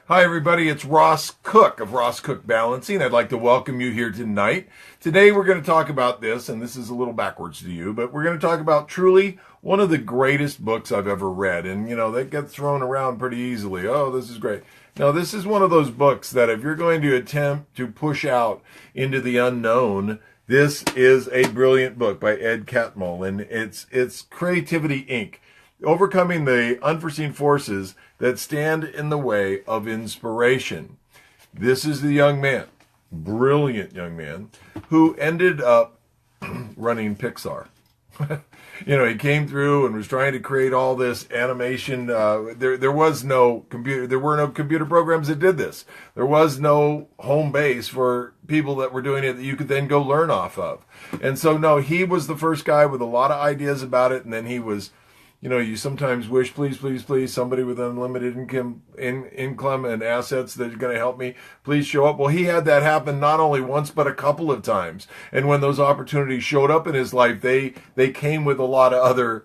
Hi, everybody. It's Ross Cook of Ross Cook Balancing. I'd like to welcome you here tonight. Today, we're going to talk about this, and this is a little backwards to you, but we're going to talk about truly one of the greatest books I've ever read. And, you know, they get thrown around pretty easily. Oh, this is great. Now, this is one of those books that if you're going to attempt to push out into the unknown, this is a brilliant book by Ed Catmull, and it's Creativity Inc. Overcoming the unforeseen forces that stand in the way of inspiration. This is the young man, brilliant young man, who ended up running Pixar. You know, he came through and was trying to create all this animation. There was no computer. There were no computer programs that did this. There was no home base for people that were doing it that you could then go learn off of. And so, no, he was the first guy with a lot of ideas about it. And then he was, you know, you sometimes wish, please, somebody with unlimited income and assets that are going to help me, please show up. Well, he had that happen not only once, but a couple of times. And when those opportunities showed up in his life, they came with a lot of other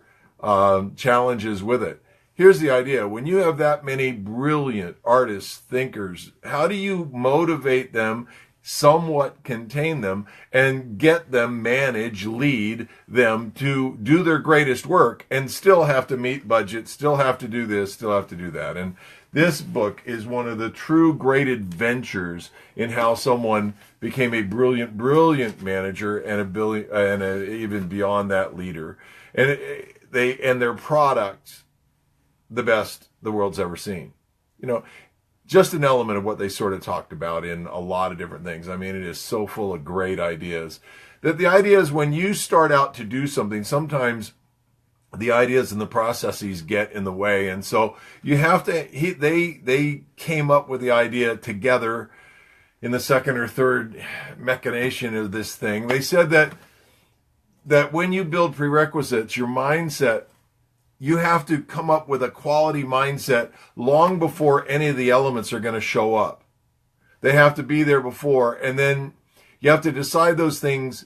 challenges with it. Here's the idea. When you have that many brilliant artists, thinkers, how do you motivate them, somewhat contain them, and get them, manage, lead them to do their greatest work and still have to meet budgets, still have to do this, still have to do that? And this book is one of the true great adventures in how someone became a brilliant manager and even beyond that leader. And their product, the best the world's ever seen. You know, just an element of what they sort of talked about in a lot of different things. I mean, it is so full of great ideas. That the idea is when you start out to do something, sometimes the ideas and the processes get in the way. And so you have to, they came up with the idea together in the second or third machination of this thing. They said that when you build prerequisites, your mindset, you have to come up with a quality mindset long before any of the elements are going to show up. They have to be there before, and then you have to decide those things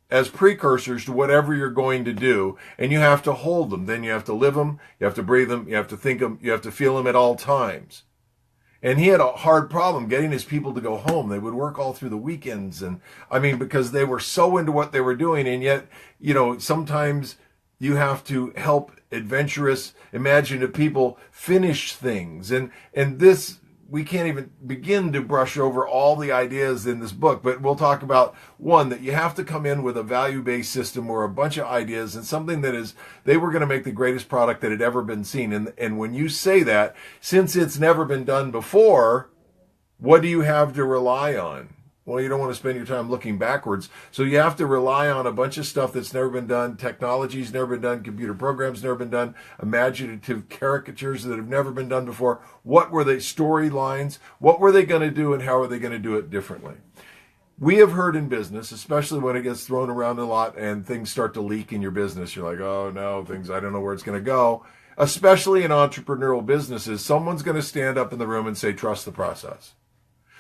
as precursors to whatever you're going to do, and you have to hold them. Then you have to live them, you have to breathe them, you have to think them, you have to feel them at all times. And he had a hard problem getting his people to go home. They would work all through the weekends, and I mean, because they were so into what they were doing, and yet, you know, sometimes you have to help adventurous, imaginative people finish things. And this, we can't even begin to brush over all the ideas in this book, but we'll talk about one, that you have to come in with a value-based system or a bunch of ideas and something that is, they were going to make the greatest product that had ever been seen. And when you say that, since it's never been done before, what do you have to rely on? Well, you don't want to spend your time looking backwards. So you have to rely on a bunch of stuff that's never been done. Technology's never been done. Computer programs never been done. Imaginative caricatures that have never been done before. What were they? Storylines. What were they going to do and how are they going to do it differently? We have heard in business, especially when it gets thrown around a lot and things start to leak in your business. You're like, oh no, I don't know where it's going to go. Especially in entrepreneurial businesses, someone's going to stand up in the room and say, trust the process.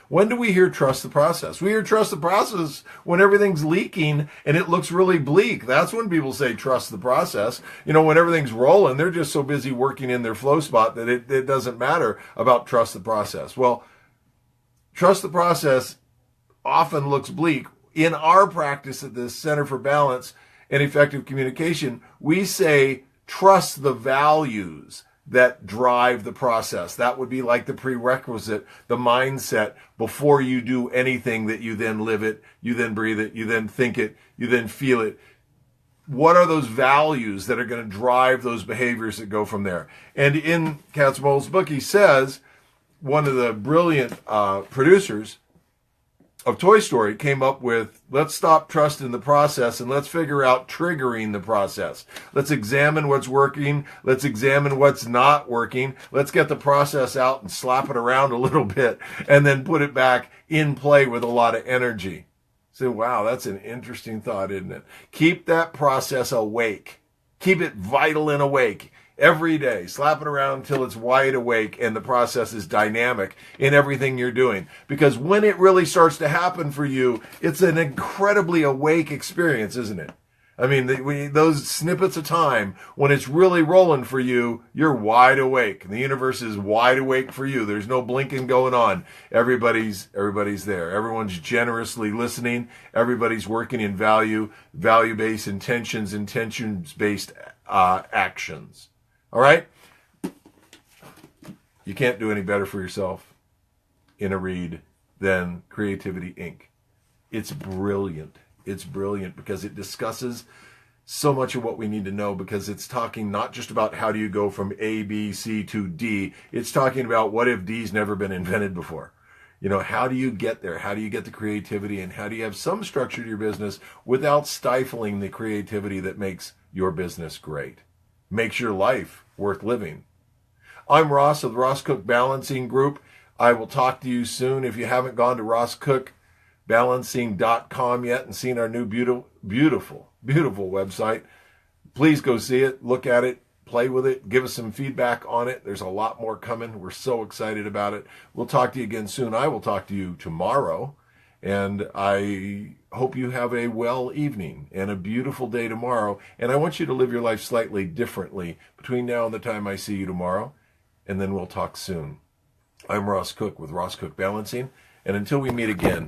When do we hear trust the process? We hear trust the process when everything's leaking and it looks really bleak. That's when people say trust the process. You know, when everything's rolling, they're just so busy working in their flow spot that it doesn't matter about trust the process. Well, trust the process often looks bleak. In our practice at the Center for Balance and Effective Communication, we say trust the values that drive the process. That would be like the prerequisite, the mindset before you do anything, that you then live it, you then breathe it, you then think it, you then feel it. What are those values that are going to drive those behaviors that go from there? And in Catmull's book, he says, one of the brilliant producers of Toy Story came up with, let's stop trusting the process and let's figure out triggering the process. Let's examine what's working. Let's examine what's not working. Let's get the process out and slap it around a little bit and then put it back in play with a lot of energy. So, wow, that's an interesting thought, isn't it? Keep that process awake. Keep it vital and awake. Every day, slap it around until it's wide awake and the process is dynamic in everything you're doing. Because when it really starts to happen for you, it's an incredibly awake experience, isn't it? I mean, those snippets of time when it's really rolling for you, you're wide awake. The universe is wide awake for you. There's no blinking going on. Everybody's there. Everyone's generously listening. Everybody's working in value-based intentions, intentions-based actions. All right? You can't do any better for yourself in a read than Creativity Inc. It's brilliant. It's brilliant because it discusses so much of what we need to know, because it's talking not just about how do you go from A, B, C to D. It's talking about what if D's never been invented before. You know, how do you get there? How do you get the creativity, and how do you have some structure to your business without stifling the creativity that makes your business great, makes your life worth living? I'm Ross of the Ross Cook Balancing Group. I will talk to you soon. If you haven't gone to rosscookbalancing.com yet and seen our new beautiful website, please go see it, look at it, play with it, give us some feedback on it. There's a lot more coming. We're so excited about it. We'll talk to you again soon. I will talk to you tomorrow, and I hope you have a well evening and a beautiful day tomorrow. And I want you to live your life slightly differently between now and the time I see you tomorrow, and then we'll talk soon. I'm Ross Cook with Ross Cook Balancing, and until we meet again,